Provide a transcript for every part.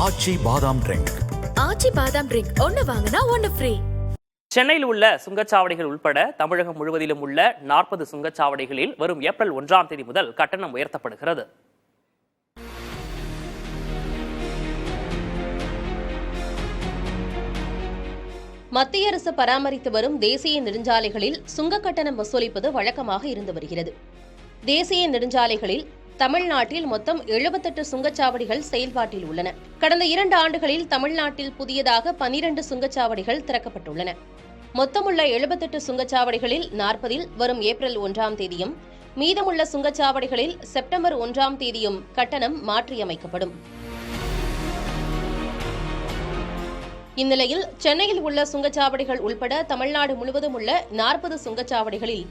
ஆச்சி பாதாம் ட்ரிங்க். ஆச்சி பாதாம் ட்ரிங்க் ஒன்னு வாங்கினா ஒன்னு ஃப்ரீ. சென்னையில் உள்ள சுங்கச்சாவடிகள் உட்பட தமிழகம் முழுவதிலும் உள்ள 40 சுங்கச்சாவடிகளில் வரும் ஏப்ரல் 1ஆம் தேதி முதல் கட்டணம் உயர்த்தப்படுகிறது. மத்திய அரசு பராமரித்து வரும் தேசிய நெடுஞ்சாலைகளில் சுங்க கட்டணம் வசூலிப்பது வழக்கமாக இருந்து வருகிறது. தேசிய நெடுஞ்சாலைகளில் தமிழ்நாட்டில் மொத்தம் 78 சுங்கச்சாவடிகள் செயல்பாட்டில் உள்ளன. கடந்த 2 ஆண்டுகளில் தமிழ்நாட்டில் புதியதாக 12 சுங்கச்சாவடிகள் திறக்கப்பட்டுள்ளன. மொத்தமுள்ள 78 சுங்கச்சாவடிகளில் 40இல் வரும் ஏப்ரல் 1ஆம் தேதியும் மீதமுள்ள சுங்கச்சாவடிகளில் செப்டம்பர் 1ஆம் தேதியும் கட்டணம் மாற்றியமைக்கப்படும். இந்நிலையில் சென்னையில் உள்ள சுங்கச்சாவடிகள் உள்பட தமிழ்நாடு முழுவதும் உள்ள 40 சுங்கச்சாவடிகளில்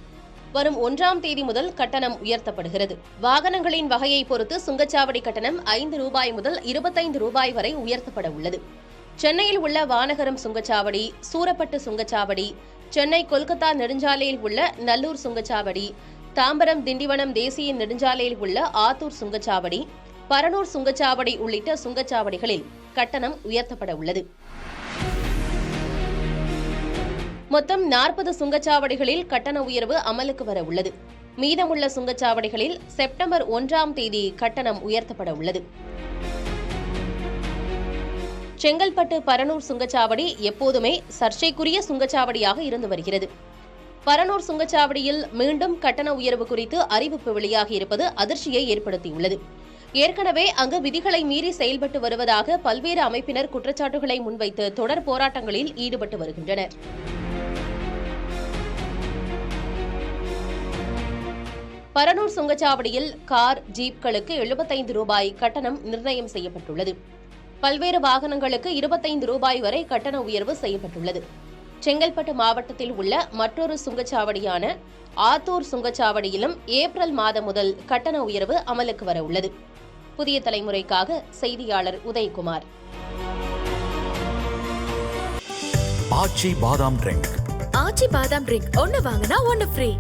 வரும் 1ஆம் தேதி முதல் கட்டணம் உயர்த்தப்படுகிறது. வாகனங்களின் வகையை பொறுத்து சுங்கச்சாவடி கட்டணம் 5 ரூபாய் முதல் 25 ரூபாய் வரை உயர்த்தப்பட உள்ளது. சென்னையில் உள்ள வானகரம் சுங்கச்சாவடி, சூரப்பட்டு சுங்கச்சாவடி, சென்னை கொல்கத்தா நெடுஞ்சாலையில் உள்ள நல்லூர் சுங்கச்சாவடி, தாம்பரம் திண்டிவனம் தேசிய நெடுஞ்சாலையில் உள்ள ஆத்தூர் சுங்கச்சாவடி, பரனூர் சுங்கச்சாவடி உள்ளிட்ட சுங்கச்சாவடிகளில் கட்டணம் உயர்த்தப்பட உள்ளது. மொத்தம் 40 சுங்கச்சாவடிகளில் கட்டண உயர்வு அமலுக்கு வர உள்ளது. மீதமுள்ள சுங்கச்சாவடிகளில் செப்டம்பர் 1ஆம் தேதி கட்டணம் உயர்த்தப்பட உள்ளது. செங்கல்பட்டு பரனூர் சுங்கச்சாவடி எப்போதுமே சர்ச்சைக்குரிய சுங்கச்சாவடியாக இருந்து வருகிறது. பரனூர் சுங்கச்சாவடியில் மீண்டும் கட்டண உயர்வு குறித்து அறிவிப்பு வெளியாகியிருப்பது அதிர்ச்சியை ஏற்படுத்தியுள்ளது. ஏற்கனவே அங்கு விதிகளை மீறி செயல்பட்டு வருவதாக பல்வேறு அமைப்பினர் குற்றச்சாட்டுகளை முன்வைத்து தொடர் போராட்டங்களில் ஈடுபட்டு வருகின்றனர். பரனூர் சுங்கச்சாவடியில் கார், ஜீப்களுக்கு 75 ரூபாய் கட்டணம் நிர்ணயம் செய்யப்பட்டுள்ளது. பல்வேறு வாகனங்களுக்கு 25 ரூபாய் வரை கட்டண உயர்வு செய்யப்பட்டுள்ளது. செங்கல்பட்டு மாவட்டத்தில் உள்ள மற்றொரு சுங்கச்சாவடியான ஆத்தூர் சுங்கச்சாவடியிலும் ஏப்ரல் மாதம் முதல் கட்டண உயர்வு அமலுக்கு வர உள்ளது. புதிய தலைமுறைக்காக செய்தியாளர் உதயகுமார். ஆச்சி பாதாம் ட்ரிங்க். ஆச்சி பாதாம் ட்ரிங்க் ஒன்னு வாங்கினா ஒன்னு ஃப்ரீ.